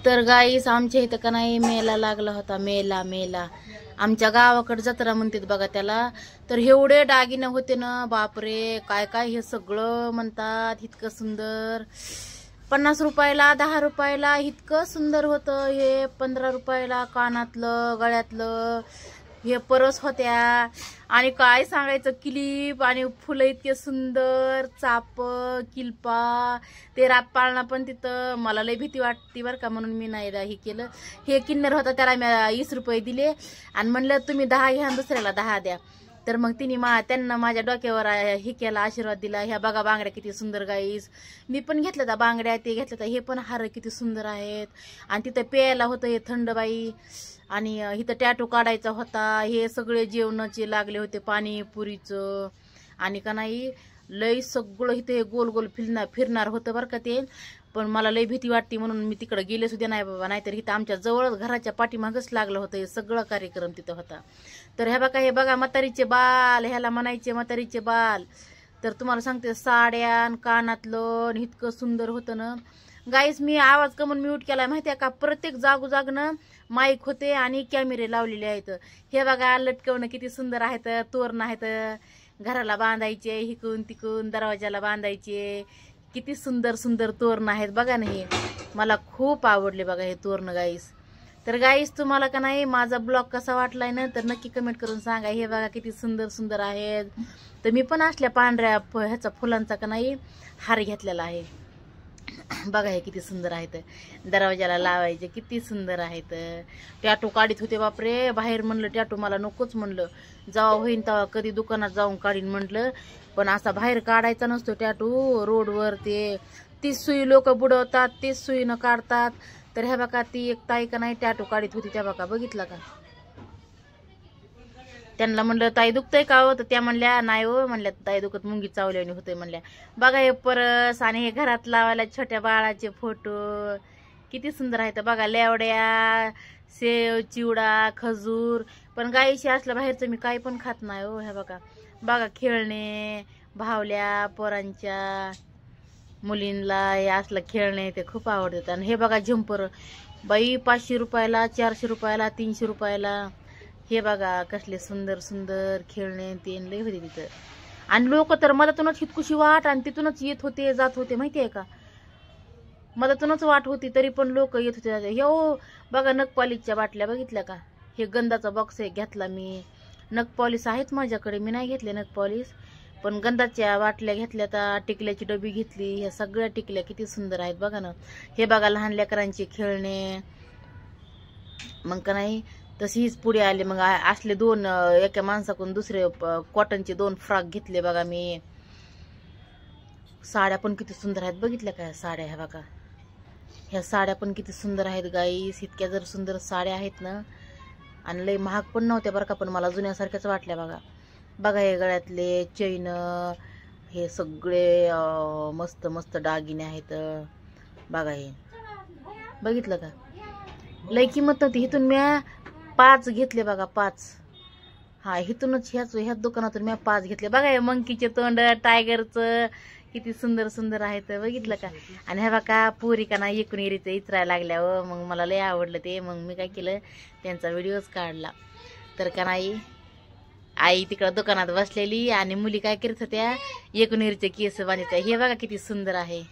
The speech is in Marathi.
तर गाईस आमच्या इथं का नाही मेला लागला होता. मेला मेला आमच्या गावाकडे जत्रा म्हणतात बघा त्याला. तर एवढे दागिने होते ना, बापरे काय काय हे सगळं म्हणतात. इतकं सुंदर 50 रुपयाला 10 रुपयाला इतकं सुंदर होतं हे. 15 रुपयाला कानातलं गळ्यातलं हे परस होत्या. आणि काय सांगायचं, क्लिप आणि फुलं इतके सुंदर, चाप किल्पा. ते रातपाळणा पण तिथं. मला लय भीती वाटते बरं का, म्हणून मी नाही हे केलं. हे किन्नर होता त्याला मी 20 रुपये दिले आणि म्हणलं तुम्ही 10 घ्या दुसऱ्याला 10 द्या. तर मग तिने त्यांना माझ्या डोक्यावर हे केला, आशीर्वाद दिला. ह्या बघा बांगड्या किती सुंदर गाईस. मी पण घेतल्या त्या बांगड्या, ते घेतल्या हे पण हार किती सुंदर आहेत. आणि तिथं प्यायला होतं हे थंड बाई. आणि इथं टॅटू काढायचा होता. हे सगळे जेवणाचे लागले होते, पाणीपुरीचं. आणि का नाही लय सगळं इथं हे गोल गोल फिरणार होतं बरं का ते. पण मला लय भीती वाटते म्हणून मी तिकडे गेले सुद्धा नाही बाबा. नाहीतर इथं आमच्या जवळच घराच्या पाठीमागच लागलं होतं हे सगळं कार्यक्रम तिथं होता. तर हे बघा म्हातारीचे बाल, ह्याला म्हणायचे म्हातारीचे बाल. तर तुम्हाला सांगते साड्या कानातलं इतकं सुंदर होतं ना गाईस. मी आवाज कमून म्यूट केलाय माहितीये का. प्रत्येक जागोजागनं माईक होते आणि कॅमेरे लावलेले आहेत. हे बघा लटकवणं किती सुंदर आहेत, तोरण आहेत, घराला बांधायचे, हिकून तिकून दरवाजाला बांधायचे. किती सुंदर सुंदर तोरण आहेत बघा ना. हे मला खूप आवडले बघा हे तोरण गाईस. तर गाईस तुम्हाला का नाही माझा ब्लॉग कसा वाटलाय ना, तर नक्की कमेंट करून सांगा. हे बघा किती सुंदर सुंदर आहेत. तर मी पण असल्या पांढऱ्या ह्याचा फुलांचा का नाही हार घेतलेला आहे बघा. हे किती सुंदर आहेत, दरवाजाला लावायचे किती सुंदर आहेत. टॅटू काढीत होते बापरे. बाहेर म्हणलं टॅटू मला नकोच म्हणलं, जेव्हा होईन तेव्हा कधी दुकानात जाऊन काढीन म्हटलं. पण असा बाहेर काढायचा नसतो टॅटू रोडवर. ते तीच सुई लोक बुडवतात, तीच सुईनं काढतात. तर ह्या बघा ती एक ताई का नाही टॅटू काढीत होती त्या बघा, बघितला का. त्यांना म्हणलं ताई दुखतंय का हो, तर त्या म्हणल्या नाही हो. म्हणल्या ताई दुखत मुंगी चावल्याने होतंय म्हणल्या. बघा हे परस आणि हे घरात लावायला छोट्या बाळाचे फोटो किती सुंदर आहेत बघा. लेवड्या, सेव, चिवडा, खजूर. पण गाईशी असलं बाहेरचं मी काही पण खात नाही हो. ह्या बघा बघा खेळणे, भावल्या पोरांच्या मुलींना हे असलं खेळणे ते खूप आवडतात. आणि हे बघा झंपर बाई 500 रुपयाला, 400 रुपयाला, 300 रुपयाला. हे बघा कसले सुंदर सुंदर खेळणे ते लय होते तिथं. आणि लोक तर मधातूनच हितकुशी वाट आणि तिथूनच येत होते जात होते माहितीये का. मधातूनच वाट होती तरी पण लोक येत होते. हे बघा नखपालिशच्या बाटल्या बघितल्या का. हे गंधाचा बॉक्स एक घेतला मी. नखपॉलिश आहेत माझ्याकडे, मी नाही घेतले नखपॉलिश. पण गंधाच्या बाटल्या घेतल्या, तर टिकल्याची डबी घेतली. ह्या सगळ्या टिकल्या किती सुंदर आहेत बघा ना. हे बघा लहान लेकरांचे खेळणे. मग का नाही तशीच पुढे आले. मग असले दोन एका माणसाकडून दुसरे कॉटनचे 2 फ्रॉक घेतले बघा मी. साड्या पण किती सुंदर आहेत बघितल्या का साड्या. ह्या बघा ह्या साड्या पण किती सुंदर आहेत गाईस. इतक्या जर सुंदर साड्या आहेत ना, आणि लय महाग पण नव्हत्या बरं का, पण मला जुन्यासारख्याच वाटल्या बघा. बघा हे गळ्यातले चैन हे सगळे मस्त मस्त दागिने आहेत बघा. हे बघितलं का लय किंमत नव्हती. इथून मी 5 घेतले बघा, 5. हा इथूनच ह्याच दुकानातून मी 5 घेतले बघा. हे मंकीचे तोंड, टायगरचं किती सुंदर सुंदर आहेत बघितलं का. आणि हे बघा पुरी का नाही एकूण एरीचं इचरायला लागल्या व. मग मला लय आवडलं ते. मग मी काय केलं त्यांचा व्हिडिओच काढला. तर का नाही आई तिकडं दुकानात बसलेली आणि मुली काय करत होत्या एकूण एरीचे केस बांधायचं. हे बघा किती सुंदर आहे.